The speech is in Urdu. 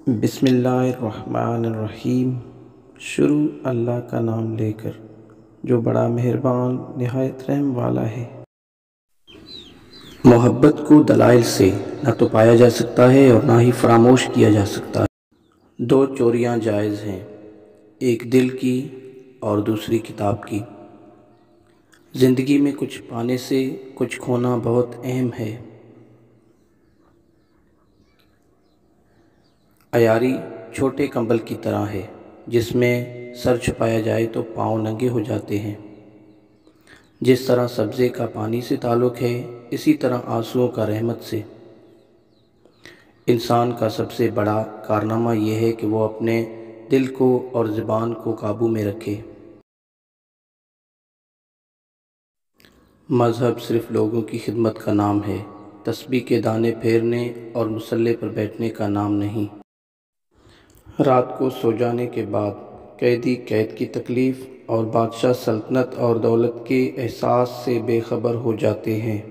بسم اللہ الرحمن الرحیم۔ شروع اللہ کا نام لے کر جو بڑا مہربان نہایت رحم والا ہے۔ محبت کو دلائل سے نہ تو پایا جا سکتا ہے اور نہ ہی فراموش کیا جا سکتا ہے۔ دو چوریاں جائز ہیں، ایک دل کی اور دوسری کتاب کی۔ زندگی میں کچھ پانے سے کچھ کھونا بہت اہم ہے۔ عیاری چھوٹے کمبل کی طرح ہے، جس میں سر چھپایا جائے تو پاؤں ننگے ہو جاتے ہیں۔ جس طرح سبزے کا پانی سے تعلق ہے، اسی طرح آنسوؤں کا رحمت سے۔ انسان کا سب سے بڑا کارنامہ یہ ہے کہ وہ اپنے دل کو اور زبان کو قابو میں رکھے۔ مذہب صرف لوگوں کی خدمت کا نام ہے، تسبیح کے دانے پھیرنے اور مصلی پر بیٹھنے کا نام نہیں۔ رات کو سو جانے کے بعد قیدی قید کی تکلیف اور بادشاہ سلطنت اور دولت کے احساس سے بے خبر ہو جاتے ہیں۔